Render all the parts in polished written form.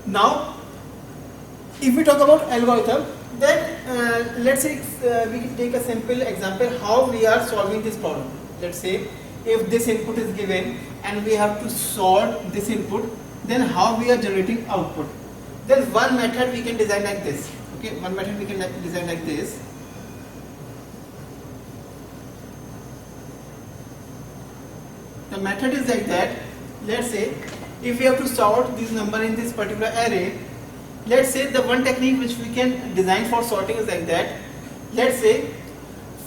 Now, if we talk about algorithm, then let's say we can take a simple example how we are solving this problem. Let's say if this input is given and we have to sort this input, then how we are generating output. Then one method we can design like this. Okay, one method we can design like this. The method is like that. Let's say if we have to sort this number in this particular array, let's say the one technique which we can design for sorting is like that. Let's say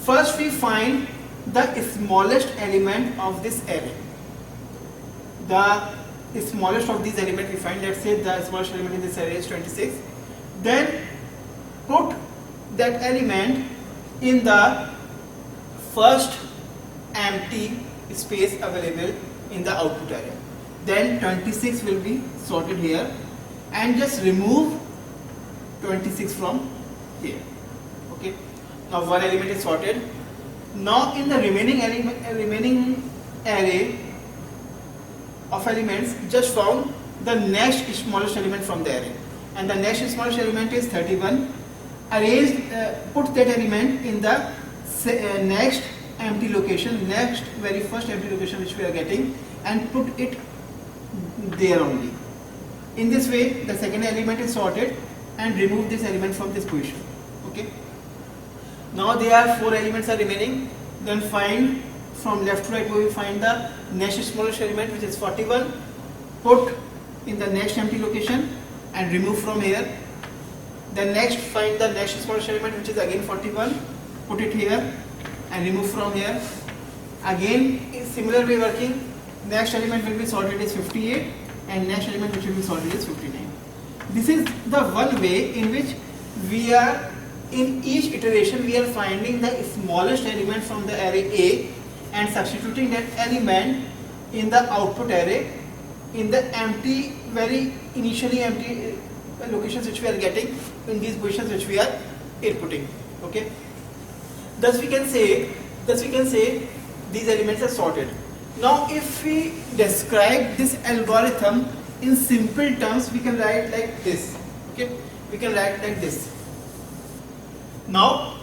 first we find the smallest element of this array. The smallest of these elements we find, let's say the smallest element in this array is 26. Then put that element in the first empty space available in the output array. Then 26 will be sorted here and just remove 26 from here. Okay. Now one element is sorted. Now in the remaining array of elements, just found the next smallest element from the array, and the next smallest element is 31. Put that element in the next empty location, next very first empty location which we are getting, and put it there only. In this way, the second element is sorted and remove this element from this position. Okay. Now there are 4 elements are remaining. Then find from left to right, we will find the next smallest element which is 41. Put in the next empty location and remove from here. Then next find the next smallest element which is again 41. Put it here and remove from here. Again similar way working. Next element will be sorted is 58 and next element which will be sorted is 59. This is the one way in which we are, in each iteration we are finding the smallest element from the array A and substituting that element in the output array in the empty, very initially empty locations which we are getting, in these positions which we are inputting. Okay. Thus we can say these elements are sorted. Now if we describe this algorithm in simple terms, we can write like this. Okay, we can write like this. Now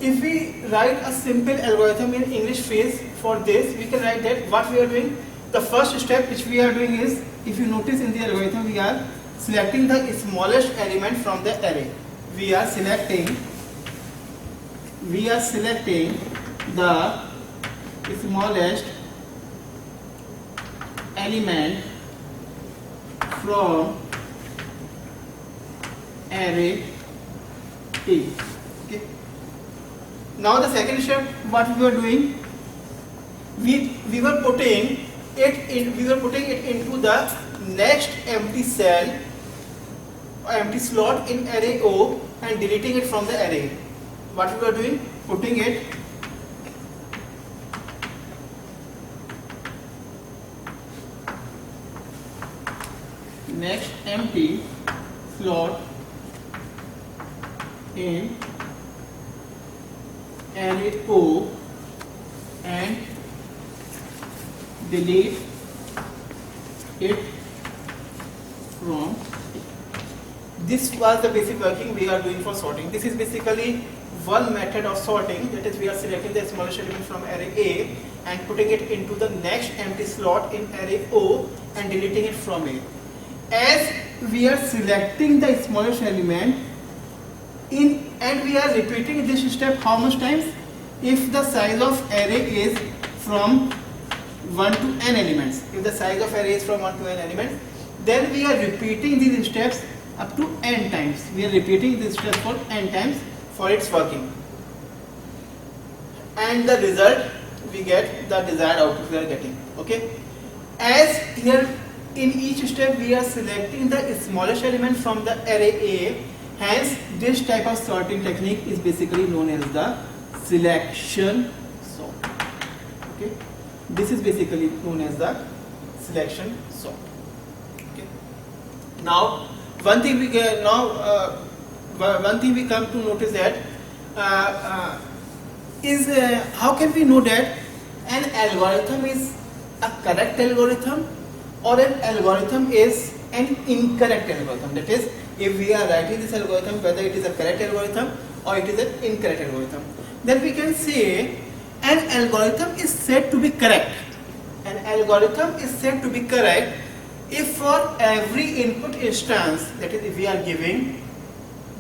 if we write a simple algorithm in English phrase for this, we can write that what we are doing, the first step which we are doing is, if you notice in the algorithm, we are selecting the smallest element from the array. We are selecting the smallest element from array A. Okay. Now the second step, what we were doing, we were putting it into the next empty cell or empty slot in array O and deleting it from the array. What we were doing, putting it next empty slot in array O and delete it from. This was the basic working we are doing for sorting. This is basically one method of sorting, that is we are selecting the smallest element from array A and putting it into the next empty slot in array O and deleting it from A. As we are selecting the smallest element and we are repeating this step how much times? If the size of array is from 1 to n elements, if the size of array is from 1 to n elements, then we are repeating these steps up to n times. We are repeating these steps for n times for its working, and the result we get the desired output we are getting. Okay, as here in each step we are selecting the smallest element from the array A, hence this type of sorting technique is basically known as the selection sort. Okay, this is basically known as the selection sort. Okay, now one thing we come to notice that is how can we know that an algorithm is a correct algorithm or an algorithm is an incorrect algorithm. That is, if we are writing this algorithm, whether it is a correct algorithm or it is an incorrect algorithm, then we can say an algorithm is said to be correct. An algorithm is said to be correct if for every input instance, that is, if we are giving,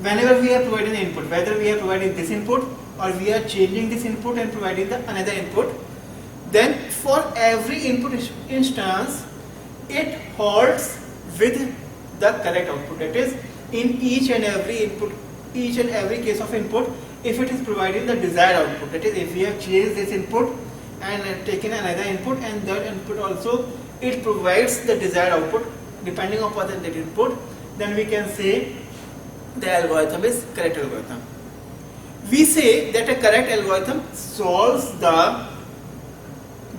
whenever we are providing an input, whether we are providing this input or we are changing this input and providing the another input, then for every input instance, it halts with the correct output. That is, in each and every input, each and every case of input, if it is providing the desired output, that is, if we have changed this input and taken another input, and that input also it provides the desired output depending upon that input, then we can say the algorithm is correct algorithm. We say that a correct algorithm solves the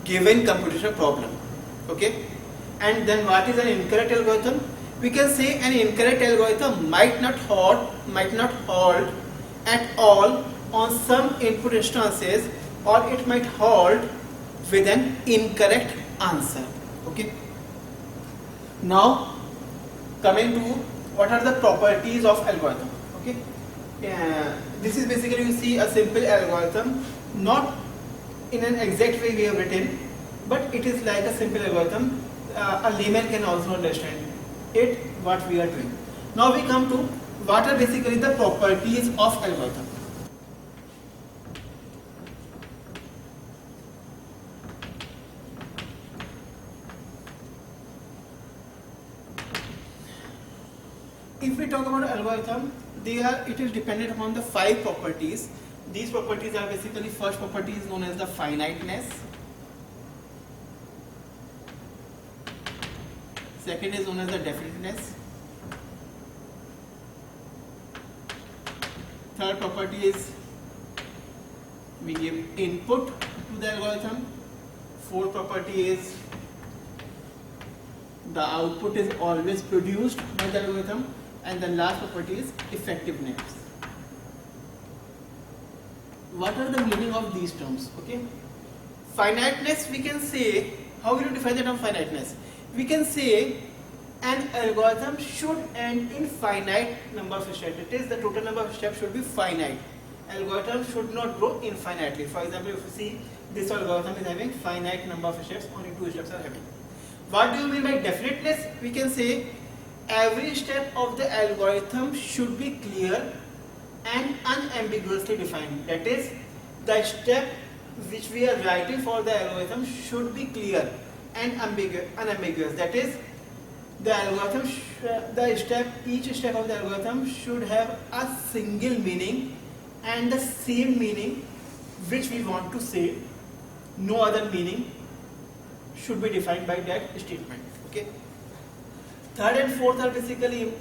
given computational problem. Okay, and then what is an incorrect algorithm? We can say an incorrect algorithm might not halt at all on some input instances, or it might halt with an incorrect answer. Okay. Now coming to what are the properties of algorithm. Okay. This is basically, you see, a simple algorithm, not in an exact way we have written, but it is like a simple algorithm. A layman can also understand it, what we are doing. Now we come to what are basically the properties of algorithm. If we talk about algorithm, it is dependent upon the 5 properties. These properties are basically, first property is known as the finiteness. Second is known as the definiteness. Third property is we give input to the algorithm. Fourth property is the output is always produced by the algorithm. And the last property is effectiveness. What are the meaning of these terms? Okay, finiteness, we can say, how will you define the term finiteness? We can say an algorithm should end in finite number of steps. That is, the total number of steps should be finite. Algorithm should not grow infinitely. For example, if you see this algorithm is having finite number of steps, only 2 steps are having. What do you mean by definiteness? We can say every step of the algorithm should be clear and unambiguously defined. That is, the step which we are writing for the algorithm should be clear and unambiguous. That is, the algorithm, each step of the algorithm should have a single meaning and the same meaning which we want to say. No other meaning should be defined by that statement. Okay. Third and fourth are basically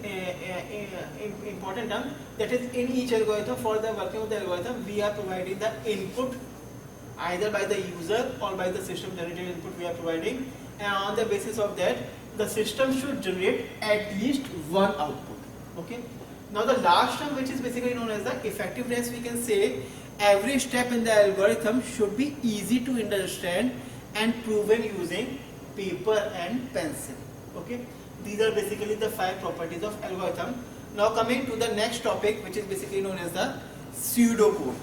important term. That is, in each algorithm, for the working of the algorithm, we are providing the input either by the user or by the system generated input we are providing, and on the basis of that, the system should generate at least one output. Okay. Now the last term, which is basically known as the effectiveness, we can say every step in the algorithm should be easy to understand and proven using paper and pencil. Okay. These are basically the 5 properties of algorithm. Now coming to the next topic, which is basically known as the pseudocode.